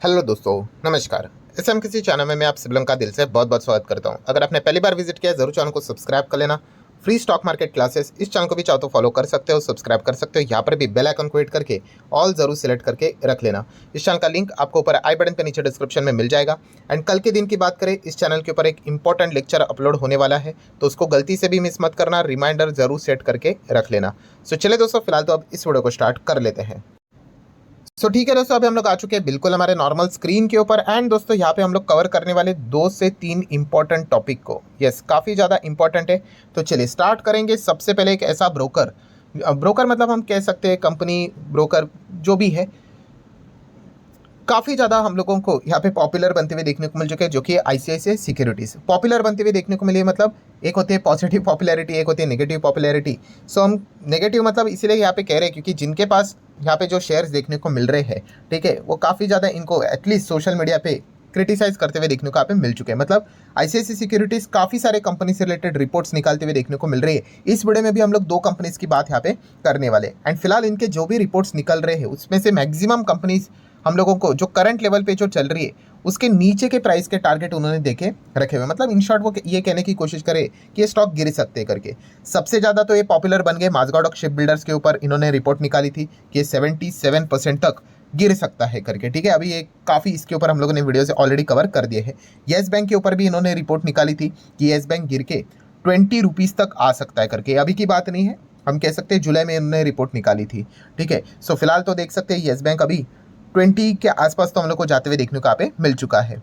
Hello दोस्तों, नमस्कार। इस हम किसी चैनल में मैं आप सभी लोगों का दिल से बहुत बहुत स्वागत करता हूं। अगर आपने पहली बार विजिट किया है, जरूर चैनल को सब्सक्राइब कर लेना। फ्री स्टॉक मार्केट क्लासेस इस चैनल को भी चाहो तो फॉलो कर सकते हो, सब्सक्राइब कर सकते हो। यहाँ पर भी बेल आइकन को हिट करके ऑल जरूर सिलेक्ट करके रख लेना। इस चैनल का लिंक आपको ऊपर आई बटन पे नीचे डिस्क्रिप्शन में मिल जाएगा। एंड कल के दिन की बात करें, इस चैनल के ऊपर एक इंपॉर्टेंट लेक्चर अपलोड होने वाला है, तो उसको गलती से भी मिस मत करना। रिमाइंडर जरूर सेट करके रख लेना। सो चले दोस्तों, फिलहाल तो अब इस वीडियो को स्टार्ट कर लेते हैं। ठीक है दोस्तों, अभी हम लोग आ चुके हैं बिल्कुल हमारे नॉर्मल स्क्रीन के ऊपर। एंड दोस्तों, यहाँ पे हम लोग कवर करने वाले 2 से 3 इंपॉर्टेंट टॉपिक को। यस, काफ़ी ज़्यादा इंपॉर्टेंट है। तो चलिए स्टार्ट करेंगे। सबसे पहले एक ऐसा ब्रोकर, ब्रोकर मतलब हम कह सकते हैं कंपनी, ब्रोकर जो भी है, काफ़ी ज़्यादा हम लोगों को यहाँ पे पॉपुलर बनते हुए देखने को मिल चुके हैं, जो कि आईसीआईसीआई सिक्योरिटीज़ पॉपुलर बनते हुए देखने को मिली है। मतलब एक होती है पॉजिटिव पॉपुलैरिटी, एक होती है नेगेटिव पॉपुलैरिटी। सो हम नेगेटिव मतलब इसीलिए यहाँ पे कह रहे हैं क्योंकि जिनके पास यहाँ पे जो शेयर्स देखने को मिल रहे हैं, ठीक है, वो काफ़ी ज़्यादा इनको एटलीस्ट सोशल मीडिया पे क्रिटिसाइज करते हुए देखने को यहाँ पे मिल चुके हैं। मतलब आईसीआईसीआई सिक्योरिटीज़ काफ़ी सारे कंपनी से रिलेटेड रिपोर्ट्स निकालते हुए देखने को मिल रही है। इस वीडियो में भी हम लोग 2 कंपनीज की बात यहाँ पे करने वाले हैं। एंड फिलहाल इनके जो भी रिपोर्ट्स निकल रहे हैं, उसमें से मैक्सिमम कंपनीज हम लोगों को जो करंट लेवल पे जो चल रही है, उसके नीचे के प्राइस के टारगेट उन्होंने देखे रखे हुए। मतलब इन शॉर्ट वो ये कहने की कोशिश करे कि ये स्टॉक गिर सकते हैं करके। सबसे ज़्यादा तो ये पॉपुलर बन गए माझगाव शिप बिल्डर्स के ऊपर। इन्होंने रिपोर्ट निकाली थी कि ये 77% तक गिर सकता है करके, ठीक है। अभी ये काफ़ी इसके ऊपर हम लोगों ने वीडियो से ऑलरेडी कवर कर दिए हैं। येस बैंक के ऊपर भी इन्होंने रिपोर्ट निकाली थी कि येस बैंक गिर के 20 रुपीज़ तक आ सकता है करके। अभी की बात नहीं है, हम कह सकते हैं जुलाई में इन्होंने रिपोर्ट निकाली थी, ठीक है। सो फिलहाल तो देख सकते हैं येस बैंक अभी 20 के आसपास तो हम लोग को जाते हुए देखने को यहाँ पे मिल चुका है।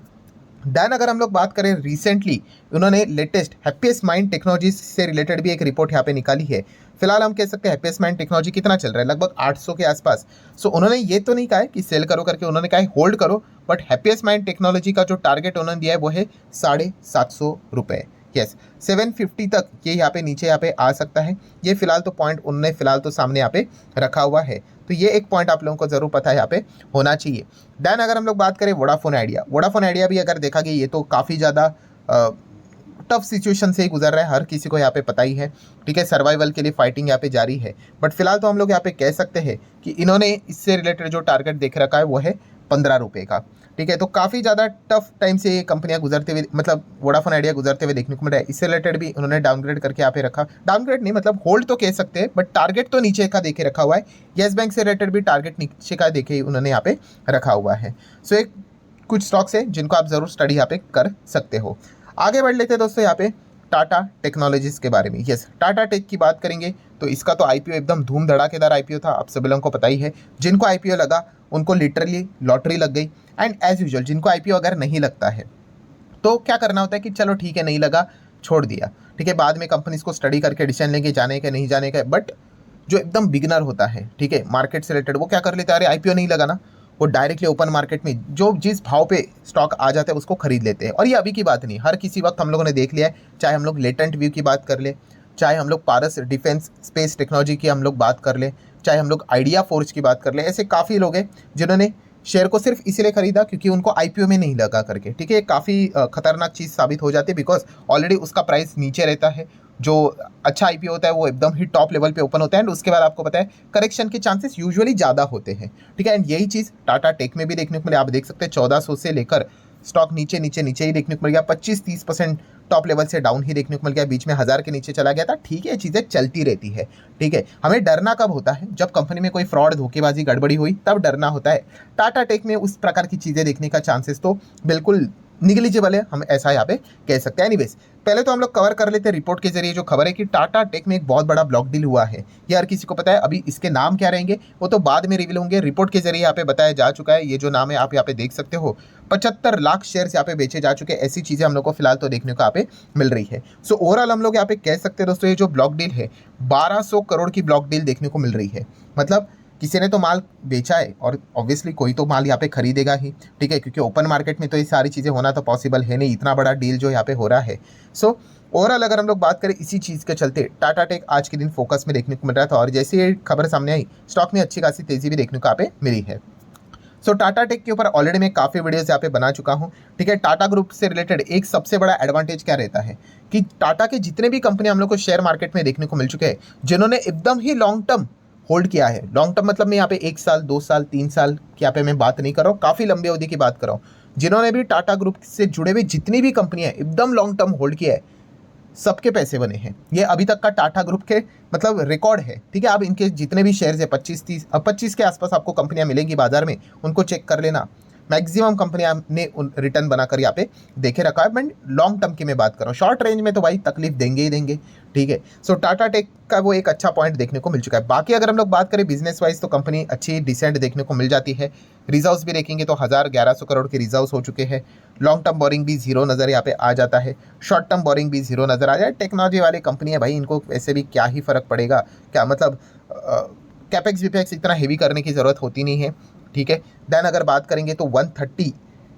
देन अगर हम लोग बात करें, रिसेंटली उन्होंने लेटेस्ट हैप्पीएस्ट माइंड टेक्नोलॉजी से रिलेटेड भी एक रिपोर्ट यहाँ पे निकाली है। फिलहाल हम कह सकते हैं हैप्पीएस्ट माइंड टेक्नोलॉजी कितना चल रहा है, लगभग 800 के आसपास। सो उन्होंने ये तो नहीं कहा है कि सेल करो करके, उन्होंने कहा है होल्ड करो। बट हैप्पीएस्ट माइंड टेक्नोलॉजी का जो टारगेट उन्होंने दिया है वो है 750 रुपये। यस, 750 तक ये यहाँ पे नीचे यहाँ पे आ सकता है। ये फिलहाल तो पॉइंट उन्होंने फिलहाल तो सामने यहाँ पे रखा हुआ है। तो ये एक पॉइंट आप लोगों को जरूर पता है यहाँ पे होना चाहिए। देन अगर हम लोग बात करें वोडाफोन आइडिया, वोडाफोन आइडिया भी अगर देखा गया, ये तो काफ़ी ज़्यादा टफ सिचुएशन से ही गुजर रहा है, हर किसी को यहाँ पे पता ही है, ठीक है। सर्वाइवल के लिए फाइटिंग यहाँ पे जारी है। बट फिलहाल तो हम लोग यहाँ पे कह सकते हैं कि इन्होंने इससे रिलेटेड जो टारगेट देख रखा है वो है 15 रुपये का, ठीक है। तो काफ़ी ज़्यादा टफ टाइम से ये कंपनियां गुजरते हुए, मतलब वोडाफोन आइडिया गुजरते हुए देखने को मिल रहा है। इससे रिलेटेड भी उन्होंने डाउनग्रेड करके यहाँ पे रखा, डाउनग्रेड नहीं मतलब होल्ड तो कह सकते हैं, बट टारगेट तो नीचे का देखे रखा हुआ है। येस बैंक से रिलेटेड भी टारगेट नीचे का देखे उन्होंने यहाँ पे रखा हुआ है। सो एक कुछ स्टॉक्स है जिनको आप जरूर स्टडी यहाँ पे कर सकते हो। आगे बढ़ लेते हैं दोस्तों यहाँ पे टाटा टेक्नोलॉजीज के बारे में। यस, टाटा टेक की बात करेंगे तो इसका तो आईपीओ एकदम धूम धड़ाकेदार आईपीओ था, आप सभी लोगों को पता ही है। जिनको आईपीओ लगा उनको लिटरली लॉटरी लग गई। एंड एज यूजुअल जिनको आईपीओ अगर नहीं लगता है तो क्या करना होता है कि चलो ठीक है, नहीं लगा, छोड़ दिया, ठीक है। बाद में कंपनीज को स्टडी करके डिसीजन लेंगे जाने का नहीं जाने का। बट जो एकदम बिगिनर होता है, ठीक है, मार्केट से रिलेटेड, वो क्या कर लेता है, अरे आईपीओ नहीं लगा ना, वो डायरेक्टली ओपन मार्केट में जो जिस भाव पे स्टॉक आ जाता है उसको खरीद लेते हैं। और ये अभी की बात नहीं, हर किसी वक्त हम लोगों ने देख लिया है। चाहे हम लोग लेटेंट व्यू की बात कर ले, चाहे हम लोग पारस डिफेंस स्पेस टेक्नोलॉजी की हम लोग बात कर ले, चाहे हम लोग आइडिया फोर्ज की बात कर ले, ऐसे काफ़ी लोग हैं जिन्होंने शेयर को सिर्फ इसीलिए खरीदा क्योंकि उनको आईपीओ में नहीं लगा करके, ठीक है। काफ़ी खतरनाक चीज़ साबित हो जाती है, बिकॉज ऑलरेडी उसका प्राइस नीचे रहता है। जो अच्छा आईपीओ होता है वो एकदम ही टॉप लेवल पे ओपन होता है, एंड उसके बाद आपको पता है करेक्शन के चांसेस यूजुअली ज़्यादा होते हैं, ठीक है। एंड यही चीज़ टाटा टेक में भी देखने को मिले। आप देख सकते हैं 1400 से लेकर स्टॉक नीचे नीचे नीचे ही देखने को मिल गया, 25-30% टॉप लेवल से डाउन ही देखने को मिल गया, बीच में 1000 के नीचे चला गया था, ठीक है। चीज़ें चलती रहती है, ठीक है। हमें डरना कब होता है, जब कंपनी में कोई फ्रॉड, धोखेबाजी, गड़बड़ी हुई, तब डरना होता है। टाटा टेक में उस प्रकार की चीज़ें देखने का चांसेस तो बिल्कुल निगलिजिबल है, हम ऐसा यहाँ पे कह सकते हैं। एनीवेज, पहले तो हम लोग कवर कर लेते हैं रिपोर्ट के जरिए जो खबर है कि टाटा टेक में एक बहुत बड़ा ब्लॉक डील हुआ है। ये हर किसी को पता है। अभी इसके नाम क्या रहेंगे वो तो बाद में रिवील होंगे। रिपोर्ट के जरिए यहाँ पे बताया जा चुका है। ये जो नाम है आप यहाँ पे देख सकते हो, 75 लाख शेयर्स यहाँ पे बेचे जा चुके हैं। ऐसी चीज़ें हम लोग को फिलहाल तो देखने को यहाँ पे मिल रही है। सो ओवरऑल हम लोग यहाँ पे कह सकते हैं दोस्तों, ये जो ब्लॉक डील है 1200 करोड़ की ब्लॉक डील देखने को मिल रही है। मतलब किसी ने तो माल बेचा है और ऑब्वियसली कोई तो माल यहाँ पे खरीदेगा ही, ठीक है, क्योंकि ओपन मार्केट में तो ये सारी चीज़ें होना तो पॉसिबल है नहीं, इतना बड़ा डील जो यहाँ पे हो रहा है। सो ओवरऑल अगर हम लोग बात करें इसी चीज़ के चलते टाटा टेक आज के दिन फोकस में देखने को मिल रहा था, और जैसे ये खबर सामने आई स्टॉक में अच्छी खासी तेज़ी भी देखने को यहाँ पे मिली है। सो टाटा टेक के ऊपर ऑलरेडी मैं काफ़ी वीडियोस यहाँ पे बना चुका हूँ, ठीक है। टाटा ग्रुप से रिलेटेड एक सबसे बड़ा एडवांटेज क्या रहता है कि टाटा के जितने भी कंपनी हम लोग को शेयर मार्केट में देखने को मिल चुके हैं, जिन्होंने एकदम ही लॉन्ग टर्म होल्ड किया है। लॉन्ग टर्म मतलब मैं यहाँ पे 1 साल 2 साल 3 साल की यहाँ पे मैं बात नहीं कर रहा हूँ, काफ़ी लंबी अवधि की बात कर रहा हूँ। जिन्होंने भी टाटा ग्रुप से जुड़े हुए जितनी भी कंपनियां एकदम लॉन्ग टर्म होल्ड किया है, सबके पैसे बने हैं। ये अभी तक का टाटा ग्रुप के मतलब रिकॉर्ड है, ठीक है। आप इनके जितने भी शेयर्स है 25 के आसपास आपको कंपनियां मिलेंगी बाजार में, उनको चेक कर लेना। मैक्सिमम कंपनियां ने रिटर्न बनाकर यहाँ पे देखे रखा है। मैं लॉन्ग टर्म की मैं बात कर रहा हूँ, शॉर्ट रेंज में तो भाई तकलीफ देंगे ही देंगे, ठीक है। सो टाटा टेक का वो एक अच्छा पॉइंट देखने को मिल चुका है। बाकी अगर हम लोग बात करें बिजनेस वाइज तो कंपनी अच्छी डिसेंट देखने को मिल जाती है। रिजर्व्स भी देखेंगे तो 1100 करोड़ के रिजर्व्स हो चुके हैं। लॉन्ग टर्म बोरिंग भी जीरो नज़र यहाँ पे आ जाता है, शॉर्ट टर्म बोरिंग भी जीरो नज़र आ जाए। टेक्नोलॉजी वाली कंपनी है भाई, इनको वैसे भी क्या ही फ़र्क पड़ेगा, क्या मतलब कैपेक्स विपेक्स इतना हेवी करने की ज़रूरत होती नहीं है, ठीक है। देन अगर बात करेंगे तो 130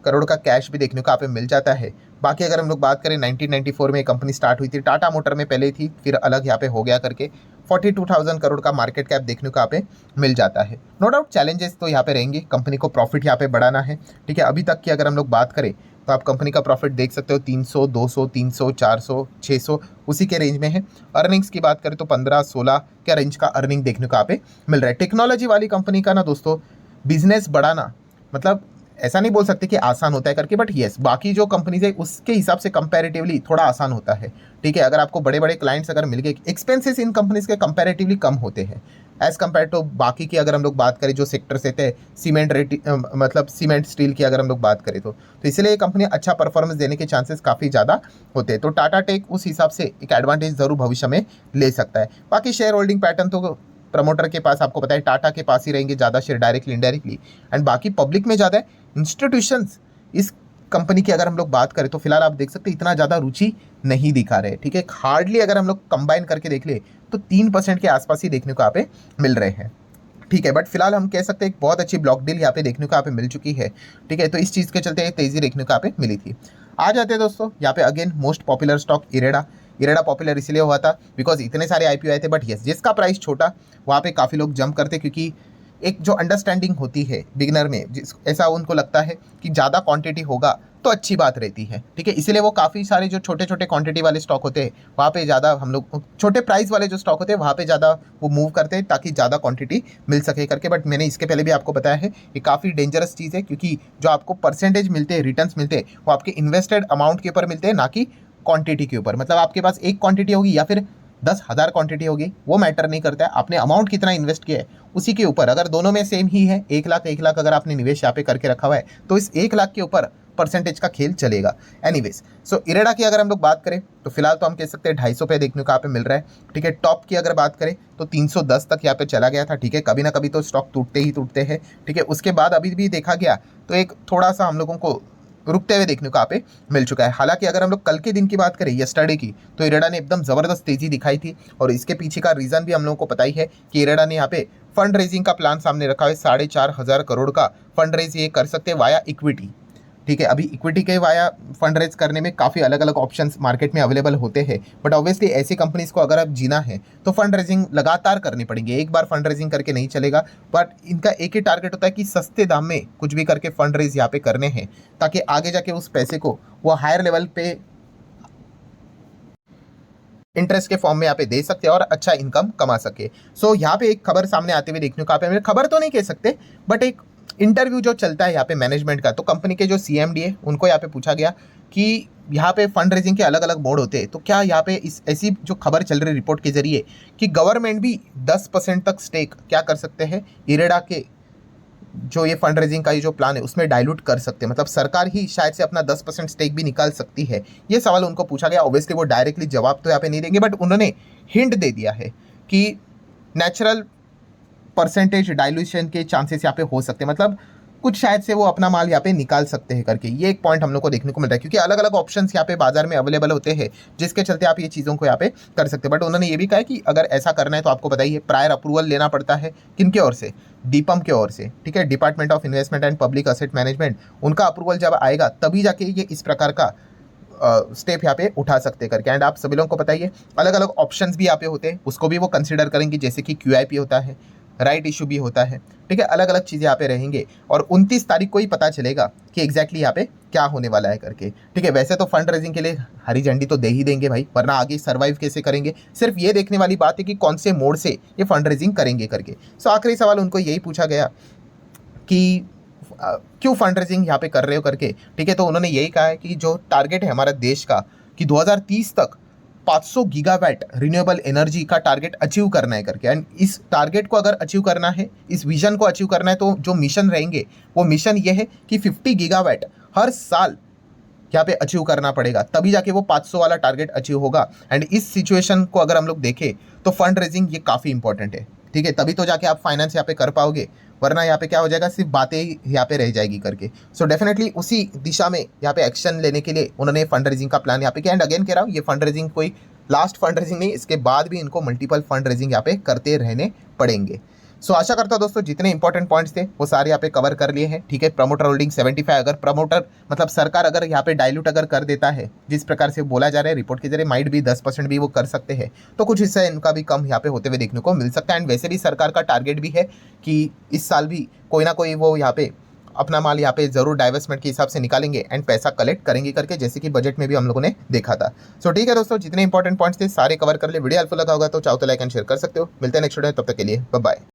करोड़ का कैश भी देखने को यहाँ पे मिल जाता है। बाकी अगर हम लोग बात करें 1994 में कंपनी स्टार्ट हुई थी, टाटा मोटर में पहले थी, फिर अलग यहाँ पे हो गया करके 42,000 करोड़ का मार्केट कैप देखने को यहाँ पे मिल जाता है। नो डाउट चैलेंजेस तो यहाँ पे रहेंगे, कंपनी को प्रॉफिट यहाँ पे बढ़ाना है, ठीक है। अभी तक की अगर हम लोग बात करें तो आप कंपनी का प्रॉफिट देख सकते हो 300 200 300 400 600 उसी के रेंज में है। अर्निंग्स की बात करें तो 15-16 के रेंज का अर्निंग देखने को यहाँ पे मिल रहा है। टेक्नोलॉजी वाली कंपनी का ना दोस्तों बिजनेस बढ़ाना मतलब ऐसा नहीं बोल सकते कि आसान होता है करके, बट येस बाकी जो कंपनीज है उसके हिसाब से कंपैरेटिवली थोड़ा आसान होता है, ठीक है। अगर आपको बड़े बड़े क्लाइंट्स अगर मिल गए, एक्सपेंसेस इन कंपनीज के कंपैरेटिवली कम होते हैं एज कम्पेयर टू बाकी की। अगर हम लोग बात करें जो सेक्टर से थे सीमेंट मतलब सीमेंट स्टील की अगर हम लोग बात करें तो इसलिए ये कंपनी अच्छा परफॉर्मेंस देने के चांसेस काफ़ी ज़्यादा होते हैं। तो टाटा टेक उस हिसाब से एक एडवांटेज जरूर भविष्य में ले सकता है। बाकी शेयर होल्डिंग पैटर्न तो प्रमोटर के पास आपको पता है टाटा के पास ही रहेंगे ज़्यादा शेयर डायरेक्टली इनडायरेक्टली, एंड बाकी पब्लिक में ज़्यादा है। इंस्टीट्यूशंस इस कंपनी की अगर हम लोग बात करें तो फिलहाल आप देख सकते हैं इतना ज़्यादा रुचि नहीं दिखा रहे, ठीक है। हार्डली अगर हम लोग कंबाइन करके देख ले तो 3% के आसपास ही देखने को यहाँ पे मिल रहे हैं, ठीक है। बट फिलहाल हम कह सकते हैं एक बहुत अच्छी ब्लॉक डील यहाँ पे देखने को यहाँ पे मिल चुकी है, ठीक है। तो इस चीज़ के चलते तेज़ी देखने को यहाँ पे मिली थी। आ जाते हैं दोस्तों यहाँ पे again most popular stock IREDA. IREDA popular इसलिए हुआ था बिकॉज इतने सारे आईपीओ आए थे, बट यस जिसका प्राइस छोटा वहाँ पे काफ़ी लोग जंप करते, क्योंकि एक जो अंडरस्टैंडिंग होती है बिगिनर में, ऐसा उनको लगता है कि ज़्यादा क्वांटिटी होगा तो अच्छी बात रहती है, ठीक है। इसीलिए वो काफ़ी सारे जो छोटे छोटे क्वांटिटी वाले स्टॉक होते हैं वहाँ पे ज़्यादा हम लोग छोटे प्राइस वाले जो स्टॉक होते हैं वहाँ पे ज़्यादा वो मूव करते हैं ताकि ज़्यादा क्वांटिटी मिल सके करके। बट मैंने इसके पहले भी आपको बताया है ये काफ़ी डेंजरस चीज़ है, क्योंकि जो आपको परसेंटेज मिलते हैं रिटर्न्स मिलते हैं वो आपके इन्वेस्टेड अमाउंट के ऊपर मिलते हैं, ना कि क्वांटिटी के ऊपर। मतलब आपके पास एक क्वांटिटी होगी या फिर 10,000 क्वांटिटी होगी, वो मैटर नहीं करता है, आपने अमाउंट कितना इन्वेस्ट किया है उसी के ऊपर। अगर दोनों में सेम ही है 1 लाख अगर आपने निवेश यहाँ पे करके रखा हुआ है तो इस 1 लाख के ऊपर परसेंटेज का खेल चलेगा। एनीवेज सो इरेडा की अगर हम लोग बात करें तो फिलहाल तो हम कह सकते हैं 250 रुपये देखने को यहाँ पे मिल रहा है, ठीक है। टॉप की अगर बात करें तो 310 तक यहाँ पे चला गया था, ठीक है। कभी ना कभी तो स्टॉक टूटते ही टूटते हैं, ठीक है। उसके बाद अभी भी देखा गया तो एक थोड़ा सा हम लोगों को रुकते हुए देखने को यहाँ पे मिल चुका है। हालांकि अगर हम लोग कल के दिन की बात करें यस्टरडे की तो इरेडा ने एकदम ज़बरदस्त तेजी दिखाई थी, और इसके पीछे का रीज़न भी हम लोगों को पता ही है कि इरेडा ने यहाँ पे फंड रेजिंग का प्लान सामने रखा है। 4,500 करोड़ का फंड रेज ये कर सकते हैं वाया इक्विटी, ठीक है। अभी इक्विटी के वाया फंड रेज करने में काफ़ी अलग अलग ऑप्शंस मार्केट में अवेलेबल होते हैं, बट ऑब्वियसली ऐसी कंपनीज को अगर आप जीना है तो फंड रेजिंग लगातार करनी पड़ेंगे, एक बार फंड रेजिंग करके नहीं चलेगा। बट इनका एक ही टारगेट होता है कि सस्ते दाम में कुछ भी करके फंड रेज यहाँ पे करने हैं, ताकि आगे जाके उस पैसे को वो हायर लेवल पे इंटरेस्ट के फॉर्म में यहाँ पे दे सकते हैं और अच्छा इनकम कमा सके। सो यहाँ पे एक खबर सामने आते हुए देखने को आप खबर तो नहीं कह सकते, बट एक इंटरव्यू जो चलता है यहाँ पे मैनेजमेंट का, तो कंपनी के जो सीएमडी है उनको यहाँ पे पूछा गया कि यहाँ पे फंड रेजिंग के अलग अलग मोड होते हैं, तो क्या यहाँ पे इस ऐसी जो खबर चल रही रिपोर्ट के जरिए कि गवर्नमेंट भी 10% तक स्टेक क्या कर सकते हैं इरेडा के जो ये फंड रेजिंग का ये जो प्लान है उसमें डाइल्यूट कर सकते हैं, मतलब सरकार ही शायद से अपना 10% स्टेक भी निकाल सकती है। ये सवाल उनको पूछा गया। ऑब्वियसली वो डायरेक्टली जवाब तो यहाँ पे नहीं देंगे, बट उन्होंने हिंट दे दिया है कि नेचुरल परसेंटेज डाइल्यूशन के चांसेस यहाँ पे हो सकते हैं, मतलब कुछ शायद से वो अपना माल यहाँ पे निकाल सकते हैं करके। ये एक पॉइंट हम लोग को देखने को मिलता है, क्योंकि अलग अलग ऑप्शंस यहाँ पे बाजार में अवेलेबल होते हैं जिसके चलते आप ये चीज़ों को यहाँ पे कर सकते हैं। बट उन्होंने ये भी कहा है कि अगर ऐसा करना है तो आपको बताइए प्रायर अप्रूवल लेना पड़ता है किनके ओर से, डीपम के ओर से, ठीक है, department of investment and public asset management. उनका अप्रूवल जब आएगा तभी जाके ये इस प्रकार का स्टेप यहाँ पे उठा सकते करके। एंड आप सभी लोगों को बताइए अलग अलग ऑप्शंस भी यहाँ पे होते हैं, उसको भी वो कंसिडर करेंगे, जैसे कि QIP होता है, राइट इशू भी होता है, ठीक है, अलग अलग चीज़ें यहाँ पे रहेंगे और 29 तारीख को ही पता चलेगा कि एग्जैक्टली यहाँ पे क्या होने वाला है करके, ठीक है। वैसे तो फंड रेजिंग के लिए हरी झंडी तो दे ही देंगे भाई, वरना आगे सर्वाइव कैसे करेंगे। सिर्फ ये देखने वाली बात है कि कौन से मोड से ये फंड रेजिंग करेंगे करके। सो आखिरी सवाल उनको यही पूछा गया कि क्यों फंड रेजिंग यहाँ पे कर रहे हो करके, ठीक है। तो उन्होंने यही कहा है कि जो टारगेट है हमारा देश का कि 2030 तक 500 गीगावाट रिन्यूएबल एनर्जी का टारगेट अचीव करना है करके। एंड इस टारगेट को अगर अचीव करना है, इस विजन को अचीव करना है, तो जो मिशन रहेंगे वो मिशन ये है कि 50 गीगावाट हर साल यहाँ पे अचीव करना पड़ेगा, तभी जाके वो 500 वाला टारगेट अचीव होगा। एंड इस सिचुएशन को अगर हम लोग देखें तो फंड रेजिंग ये काफ़ी इंपॉर्टेंट है, ठीक है, तभी तो जाके आप फाइनेंस यहाँ पे कर पाओगे, वरना यहाँ पे क्या हो जाएगा, सिर्फ बातें ही यहाँ पे रह जाएगी करके। सो डेफिनेटली उसी दिशा में यहाँ पे एक्शन लेने के लिए उन्होंने फंड रेजिंग का प्लान यहाँ पे किया। एंड अगेन कह रहा हूँ, ये फंड रेजिंग कोई लास्ट फंड रेजिंग नहीं, इसके बाद भी इनको मल्टीपल फंड रेजिंग यहाँ पे करते रहने पड़ेंगे। सो आशा करता हूँ दोस्तों जितने इंपॉर्टेंट पॉइंट्स थे वो सारे यहाँ पे कवर कर लिए हैं, ठीक है। प्रमोटर होल्डिंग 75, अगर प्रमोटर मतलब सरकार अगर यहाँ पे डाइल्यूट अगर कर देता है, जिस प्रकार से बोला जा रहा है रिपोर्ट के जरिए, माइट भी 10% भी वो कर सकते हैं, तो कुछ हिस्सा इनका भी कम यहाँ पे होते हुए देखने को मिल सकता है। एंड वैसे भी सरकार का टारगेट भी है कि इस साल भी कोई ना कोई वो यहाँ पे अपना माल यहाँ पे जरूर डाइवर्समेंट के हिसाब से निकालेंगे एंड पैसा कलेक्ट करेंगे करके, जैसे कि बजट में भी हम लोगों ने देखा था। सो ठीक है दोस्तों, जितने इंपॉर्टेंट पॉइंट्स थे सारे कवर कर ले। वीडियो हेल्पफुल लगा होगा तो चाहो तो लाइक एंड शेयर कर सकते हो। मिलते हैं नेक्स्ट वीडियो, तब तक के लिए बाय बाय।